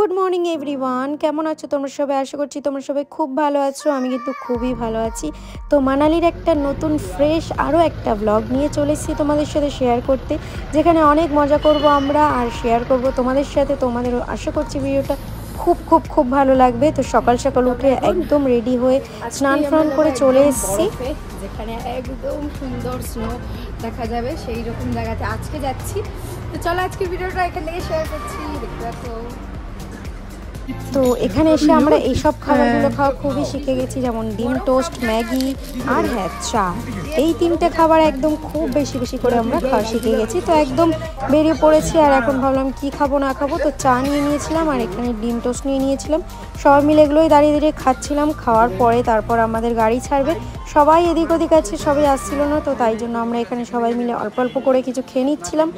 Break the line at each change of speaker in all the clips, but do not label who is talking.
Good morning everyone, কেমন আছো তোমরা সবাই? আশা করছি তোমরা সবাই খুব ভালো আছো। আমি কিন্তু খুবই ভালো আছি। তো মানালির একটা নতুন ফ্রেশ আরও একটা ব্লগ নিয়ে চলে এসেছি তোমাদের সাথে শেয়ার করতে, যেখানে অনেক মজা করব আমরা আর শেয়ার করব তোমাদের সাথে। তোমাদেরও আশা করছি ভিডিওটা খুব খুব খুব ভালো লাগবে। তো সকাল সকাল উঠে একদম রেডি হয়ে স্নান ফান করে চলে এসেছি,
যেখানে একদম সুন্দর স্নো দেখা যাবে সেই রকম জায়গাতে আজকে যাচ্ছি। তো চলো আজকে ভিডিওটা এখান থেকে শেয়ার করছি, দেখতে পাচ্ছ।
তো এখানে এসে আমরা এইসব খাবারগুলো খাওয়া খুবই শিখে গেছি, যেমন ডিম টোস্ট, ম্যাগি আর হ্যাঁ চা। এই তিনটে খাবার একদম খুব বেশি বেশি করে আমরা খাওয়া শিখে গেছি। তো একদম বেরিয়ে পড়েছি আর এখন ভাবলাম কি খাবো না খাবো। তো চা নিয়ে নিয়েছিলাম আর এখানে ডিম টোস্ট নিয়ে নিয়েছিলাম। সবাই মিলে এগুলোই দাঁড়িয়ে দাঁড়িয়ে খাচ্ছিলাম। খাওয়ার পরে তারপর আমাদের গাড়ি ছাড়বে, সবাই এদিক ওদিক আছে, সবাই আসছিল না। তো তাই জন্য আমরা এখানে সবাই মিলে অল্প অল্প করে কিছু খেয়ে নিচ্ছিলাম।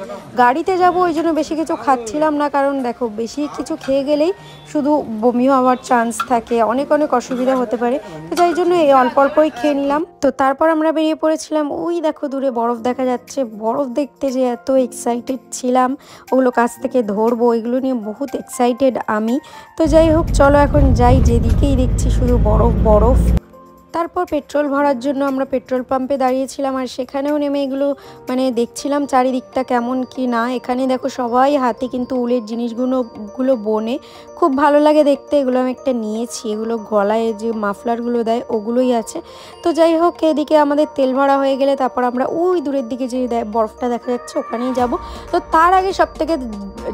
গাড়িতে যাব ওই জন্য বেশি কিছু খাচ্ছিলাম না, কারণ দেখো বেশি কিছু খেয়ে গেলেই শুধু বমি হওয়ার চান্স থাকে, অনেক অনেক অসুবিধা হতে পারে। তো তাই জন্য এই অল্প অল্পই খেয়ে নিলাম। তো তারপর আমরা বেরিয়ে পড়েছিলাম। ওই দেখো দূরে বরফ দেখা যাচ্ছে। বরফ দেখতে যে এত এক্সাইটেড ছিলাম, ওগুলো কাছ থেকে ধরবো, এগুলো নিয়ে বহুত এক্সাইটেড আমি। তো যাই হোক, চলো এখন যাই। যেদিকেই দেখছি শুধু বরফ বরফ। তারপর পেট্রোল ভরার জন্য আমরা পেট্রোল পাম্পে দাঁড়িয়েছিলাম আর সেখানেও নেমে এগুলো দেখছিলাম চারিদিকটা কেমন কি না। এখানে দেখো সবাই হাতে কিন্তু উলের জিনিসগুলো বোনে, খুব ভালো লাগে দেখতে। এগুলো আমি একটা নিয়েছি, এগুলো গলায় যে মাফলারগুলো দেয় ওগুলোই আছে। তো যাই হোক, এদিকে আমাদের তেল ভরা হয়ে গেলে তারপর আমরা ওই দূরের দিকে যে বরফটা দেখা যাচ্ছে ওখানেই যাব। তো তার আগে সবথেকে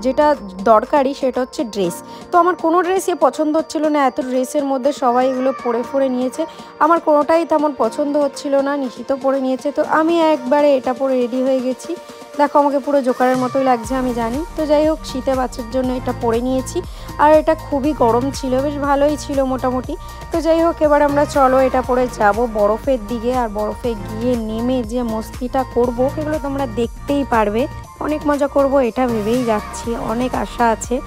যেটা দরকারি সেটা হচ্ছে ড্রেস। তো আমার কোনো ড্রেসই পছন্দ হচ্ছিল না, এত ড্রেসের মধ্যে সবাই এগুলো পরে নিয়েছে। আমার কোনোটাই তেমন পছন্দ হচ্ছিল না। নিশিত পরে নিয়েছে, তো আমি একবারে এটা পরে রেডি হয়ে গেছি। দেখো আমাকে পুরো জোকারের মতোই লাগছে আমি জানি। তো যাই হোক, শীতে বাচ্চার জন্য এটা পরে নিয়েছি আর এটা খুবই গরম ছিল, বেশ ভালোই ছিল মোটামুটি। তো যাই হোক, এবার আমরা চলো এটা পরে যাব বরফের দিকে। আর বরফে গিয়ে নেমে যে মস্তিটা করব সেগুলো তোমরা দেখতেই পারবে। অনেক মজা করব এটা ভেবেই যাচ্ছি, অনেক আশা আছে।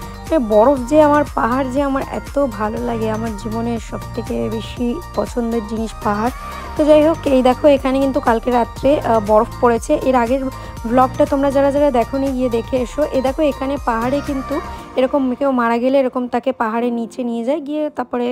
বরফ যে আমার, পাহাড় যে আমার এত ভালো লাগে, আমার জীবনের সবথেকে বেশি পছন্দের জিনিস পাহাড়। তো যাই হোক, এই দেখো এখানে কিন্তু কালকে রাত্রে বরফ পড়েছে। এর আগের ব্লগটা তোমরা যারা যারা দেখোনি গিয়ে দেখে এসো। এ দেখো এখানে পাহাড়ে কিন্তু এরকম কেউ মারা গেলে এরকম তাকে পাহাড়ের নিচে নিয়ে যায়, গিয়ে তারপরে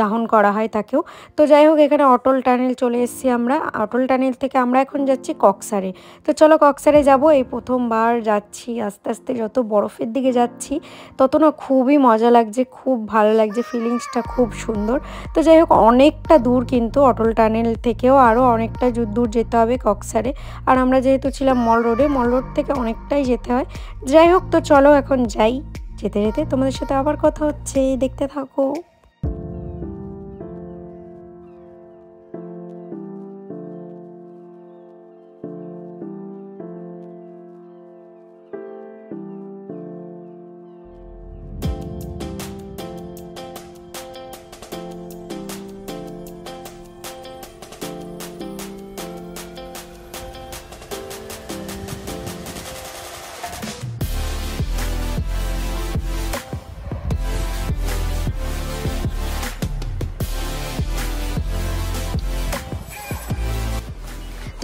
দাহন করা হয় তাকেও। তো যাই হোক, এখানে অটল টানেল চলে এসেছি আমরা। অটল টানেল থেকে আমরা এখন যাচ্ছি কক্সারে। তো চলো কক্সারে যাব। এই প্রথমবার যাচ্ছি, আস্তে আস্তে যত বরফের দিকে যাচ্ছি তত না খুবই মজা লাগছে, খুব ভালো লাগছে, ফিলিংসটা খুব সুন্দর। তো যাই হোক, অনেকটা দূর কিন্তু অটল টানেল থেকেও আরও অনেকটা দূর যেতে হবে কক্সারে। আর আমরা যেহেতু ছিলাম মল রোডে, মল রোড থেকে অনেকটাই যেতে হয়। যাই হোক, তো চলো এখন যাই। যেতে যেতে তোমাদের সাথে আবার কথা হচ্ছে, দেখতে থাকো।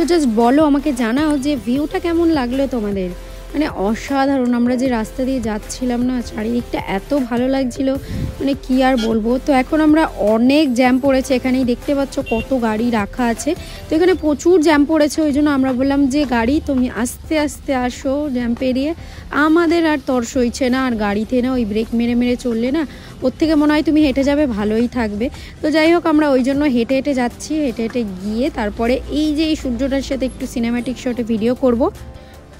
তো জাস্ট বলো, আমাকে জানাও যে ভিউটা কেমন লাগলো তোমাদের। মানে অসাধারণ। আমরা যে রাস্তা দিয়ে যাচ্ছিলাম না, চারিদিকটা এত ভালো লাগছিল, মানে কি আর বলবো। তো এখন আমরা অনেক জ্যাম পড়েছে, এখানেই দেখতে পাচ্ছ কত গাড়ি রাখা আছে। তো এখানে প্রচুর জ্যাম পড়েছে, ওই জন্য আমরা বললাম যে গাড়ি তুমি আস্তে আস্তে আসো জ্যাম পেরিয়ে। আমাদের আর তর সইছে না, আর গাড়িতে না ওই ব্রেক মেরে মেরে চললে না, ওর থেকে মনে হয় তুমি হেঁটে যাবে ভালোই থাকবে। তো যাই হোক, আমরা ওই জন্য হেঁটে হেঁটে যাচ্ছি। হেঁটে হেঁটে গিয়ে তারপরে এই যে এই সূর্যটার সাথে একটু সিনেম্যাটিক শটে ভিডিও করব।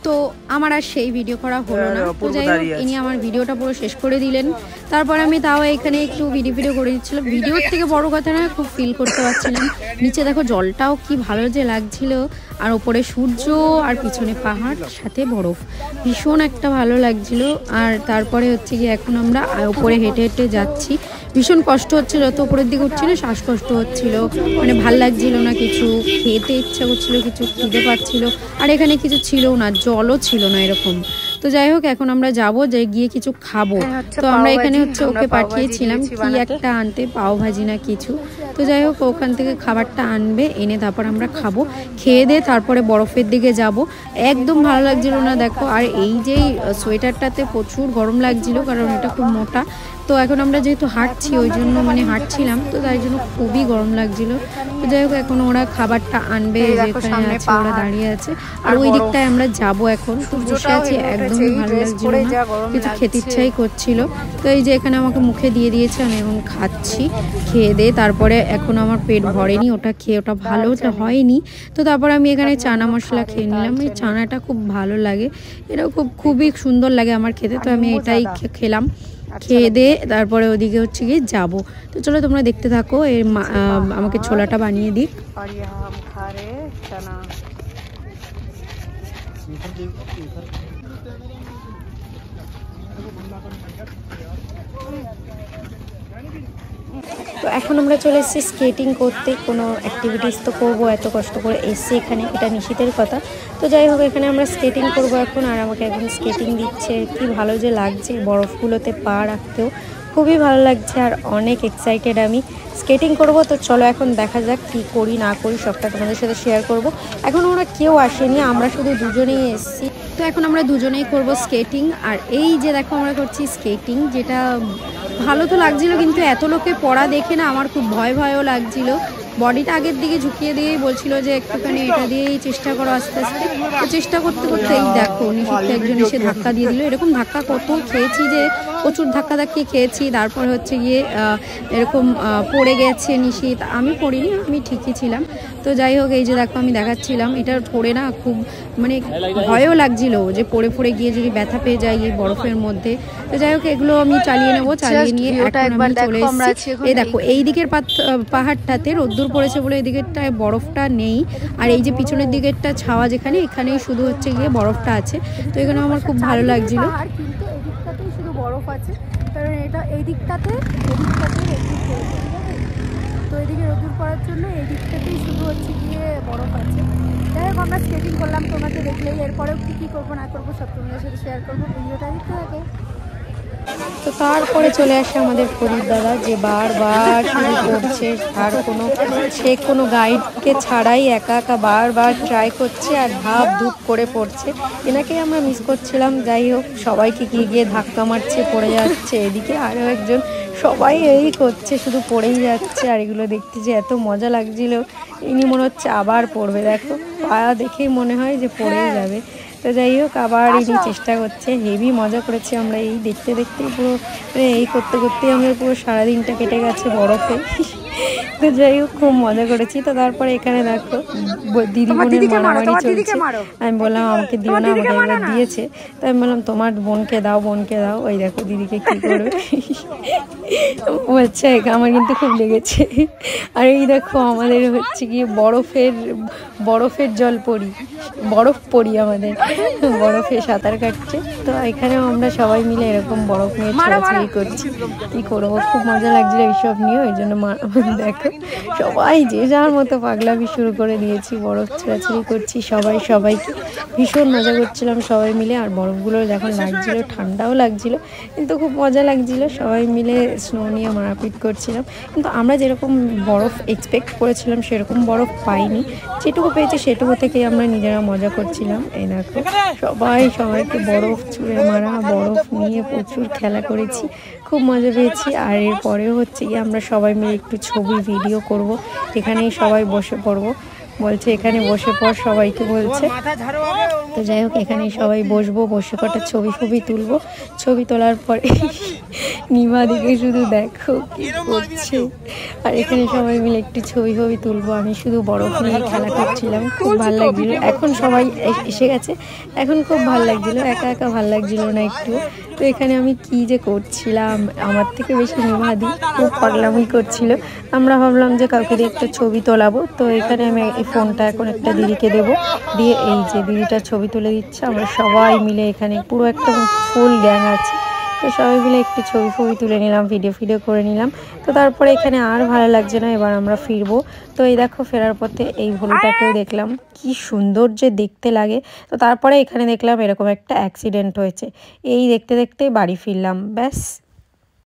তো আমার আর সেই ভিডিও করা হলো না। তো যাই হোক, ইনি আমার ভিডিওটা পুরো শেষ করে দিলেন। তারপর আমি তাও এখানে একটু ভিডিও করে দিচ্ছিলাম। ভিডিওর থেকে বড় কথা না, খুব ফিল করতে পারছিলাম। নিচে দেখো জলটাও কি ভালো যে লাগছিল, আর ওপরে সূর্য আর পিছনে পাহাড় সাথে বরফ, ভীষণ একটা ভালো লাগছিল। আর তারপরে হচ্ছে কি এখন আমরা উপরে হেঁটে হেঁটে যাচ্ছি। ভীষণ কষ্ট হচ্ছে, যত উপরের দিকে উঠছিল শ্বাসকষ্ট হচ্ছিল, মানে ভাল লাগছিল না, কিছু খেতে ইচ্ছা করছিল, কিছু খিদে পাচ্ছিল। আর এখানে কিছু ছিল না, জলও ছিল না এরকম। তো যাই হোক, এখন আমরা যাবো, যে গিয়ে কিছু খাবো। তো আমরা এখানে হচ্ছে ওকে পাঠিয়েছিলাম কি একটা আনতে, পাও ভাজি না কিছু। তো যাই হোক ওখান থেকে খাবারটা আনবে, এনে তারপর আমরা খাবো, খেয়ে দিয়ে তারপরে বরফের দিকে যাব। একদম ভালো লাগছিল না দেখো। আর এই যে সোয়েটারটাতে প্রচুর গরম লাগছিল, কারণ এটা খুব মোটা। তো এখন আমরা যেহেতু হাঁটছি ওই জন্য মানে হাঁটছিলাম, তো তাই জন্য খুবই গরম লাগছিল। তো যাই হোক এখন ওরা খাবারটা আনবে, যেখানে আছে ওরা দাঁড়িয়ে আছে, আর ওই দিকটায় আমরা যাব এখন। তো বসে আছি, একদমই ভালো লাগছিল না, কিছু খেতে ইচ্ছাই করছিল। তো এই যে এখানে আমাকে মুখে দিয়ে দিয়েছে, আমি এখন খাচ্ছি। খেয়ে দিয়ে তারপরে এখন আমার পেট ভরেনি, ওটা খেয়ে ওটা ভালো হয়নি। তো তারপর আমি এখানে চানা মশলা খেয়ে নিলাম। এই চানাটা খুব ভালো লাগে, এটা খুবই সুন্দর লাগে আমার খেতে। তো আমি এটাই খেলাম, খেয়ে দিয়ে তারপরে ওদিকে হচ্ছে গিয়ে যাবো। তো চলো তোমরা দেখতে থাকো, এর আমাকে ছোলাটা বানিয়ে দিক।
তো এখন আমরা চলে এসেছি স্কেটিং করতে, কোনো অ্যাক্টিভিটিস তো করবো, এত কষ্ট করে এসছি এখানে, এটা নিশীথের কথা। তো যাই হোক এখানে আমরা স্কেটিং করবো এখন, আর আমাকে এখন স্কেটিং দিচ্ছে। কি ভালো যে লাগছে বরফগুলোতে পা রাখতেও, খুবই ভালো লাগছে আর অনেক এক্সাইটেড আমি স্কেটিং করব। তো চলো এখন দেখা যাক কি করি না করি, সবটা তোমাদের সাথে শেয়ার করব। এখন ওরা কেউ আসেনি, আমরা শুধু দুজনেই এসেছি।
তো এখন আমরা দুজনেই করব স্কেটিং। আর এই যে দেখো আমরা করছি স্কেটিং, যেটা ভালো তো লাগছিল, কিন্তু এত লোকে পড়া দেখে না আমার খুব ভয়ও লাগছিল। বডিটা আগের দিকে ঝুঁকিয়ে দিয়েই বলছিল যে একটুখানি এটা দিয়েই চেষ্টা করো আস্তে আস্তে। তো চেষ্টা করতে করতে এই দেখো নিশীথকে একজন এসে ধাক্কা দিয়ে দিল। এরকম ধাক্কা কত খেয়েছি, যে প্রচুর ধাক্কি খেয়েছি। তারপর হচ্ছে গিয়ে এরকম পড়ে গেছে নিশীথ, আমি পড়িনি, আমি ঠিকই ছিলাম। তো যাই হোক এই যে দেখো আমি দেখাচ্ছিলাম, এটা পড়ে না খুব মানে ভয়ও লাগছিল যে পড়ে গিয়ে যদি ব্যথা পেয়ে যায় এই বরফের মধ্যে। তো যাই হোক এগুলো আমি চালিয়ে নেবো, চালিয়ে নিয়ে এখন আমি চলে এসেছি। এই দেখো এই দিকের পাহাড়টাতে রোদ্দুর পড়েছে বলে এই দিকেরটায় বরফটা নেই, আর এই যে পিছনের দিকেরটা ছাওয়া যেখানে, এখানেই শুধু হচ্ছে গিয়ে বরফটা আছে। তো এখানে আমার খুব ভালো লাগছিল,
কিন্তু এই দিকটাতেই শুধু বরফ আছে, কারণ এটা এই দিকটাতে তো এদিকে রোদ্দুর পড়ার জন্য এই দিকটাতেই শুধু হচ্ছে গিয়ে বরফ আছে। যাই হোক আমরা স্কেটিং করলাম, তোমাকে দেখলেই এরপরেও কী করবো না করবো সব তোমাদের সাথে শেয়ার করবো, ভিডিওটা দেখতে থাকে। তো তারপরে চলে আসে আমাদের ফরিদ দাদা, যে বারবার শুরু করছে, আর সে কোনো গাইডকে ছাড়াই একা একা বারবার ট্রাই করছে আর ধুপ করে পড়ছে। এনাকেই আমরা মিস করছিলাম। যাই হোক সবাইকে গিয়ে ধাক্কা মারছে, পড়ে যাচ্ছে। এদিকে আরও একজন, সবাই এই করছে, শুধু পড়েই যাচ্ছে। আর এগুলো দেখতে যে এত মজা লাগছিল, ইনি মনে হচ্ছে আবার পড়বে, দেখো পা দেখেই মনে হয় যে পড়েই যাবে। তো যাই হোক আবার ইনি চেষ্টা করছে, হেভি মজা করেছি আমরা এই দেখতে পুরো, এই করতেই আমরা পুরো সারাদিনটা কেটে গেছে বরফে। তো যাই হোক খুব মজা করেছি। তো তারপরে এখানে দেখো দিদি বোনের মারামারি চলছে। আমি বললাম আমাকে দিও না, আমাকে একবার দিয়েছে। তো আমি বললাম তোমার বোনকে দাও। ওই দেখো দিদিকে কি করবে। বলছে আমার কিন্তু খুব লেগেছে। আর এই দেখো আমাদের হচ্ছে গিয়ে বরফের জল বরফ পড়ি আমাদের, বরফে সাঁতার কাটছে। তো এখানেও আমরা সবাই মিলে এরকম বরফ নিয়ে ছোড়াছুড়ি করছি। কি করবো, খুব মজা লাগছিল এইসব নিয়ে, ওই জন্য দেখো সবাই যে যার মতো পাগলামি শুরু করে দিয়েছি, বরফ ছোড়াছুড়ি করছি সবাইকে ভীষণ মজা করছিলাম সবাই মিলে। আর বরফগুলো যখন লাগছিল ঠান্ডাও লাগছিল, কিন্তু খুব মজা লাগছিল, সবাই মিলে স্নো নিয়ে মারাপিট করছিলাম। কিন্তু আমরা যেরকম বরফ এক্সপেক্ট করেছিলাম সেরকম বরফ পাইনি, যেটুকু পেয়েছি সেটুকু থেকেই আমরা নিজেরা মজা করছিলাম। এই দেখো সবাইকে বরফ ছুঁড়ে মারা, বরফ নিয়ে প্রচুর খেলা করেছি, খুব মজা পেয়েছি। আর এরপরেও হচ্ছে গিয়ে আমরা সবাই মিলে একটু ছবি ভিডিও করব, এখানেই সবাই বসে পড়বো বলছে, এখানে বসে পড় সবাইকে বলছে। তো যাই হোক এখানেই সবাই বসে কটা ছবি তুলবো। ছবি তোলার পরে নিমা দিকে শুধু দেখো কি করছে। আর এখানে সবাই মিলে একটু ছবি তুলবো, আমি শুধু বরফ নিয়ে খেলা করছিলাম, খুব ভালো লাগছিল। এখন সবাই এসে গেছে, এখন খুব ভালো লাগছিল, একা ভালো লাগছিল না একটু। তো এখানে আমি কি যে করছিলাম, আমার থেকে বেশি নিমাদি খুব পাগলামি করছিল। আমরা ভাবলাম যে কাউকে দিয়ে একটা ছবি তোলাবো। তো এখানে আমি এই ফোনটা এখন একটা দিদিকে দেবো, দিয়ে এই যে দিদিটা ছবি তুলে দিচ্ছে। আমরা সবাই মিলে এখানে পুরো একটা ফুল গ্যাং আছে, তো সবাই মিলে একটু ছবি তুলে নিলাম, ভিডিও করে নিলাম। তো তারপরে এখানে আর ভালো লাগছে না, এবার আমরা ফিরবো। তো এই দেখো ফেরার পথে এই হলুদটাকেও দেখলাম, কি সুন্দর যে দেখতে লাগে। তো তারপরে এখানে দেখলাম এরকম একটা অ্যাক্সিডেন্ট হয়েছে, এই দেখতে বাড়ি ফিরলাম, ব্যাস।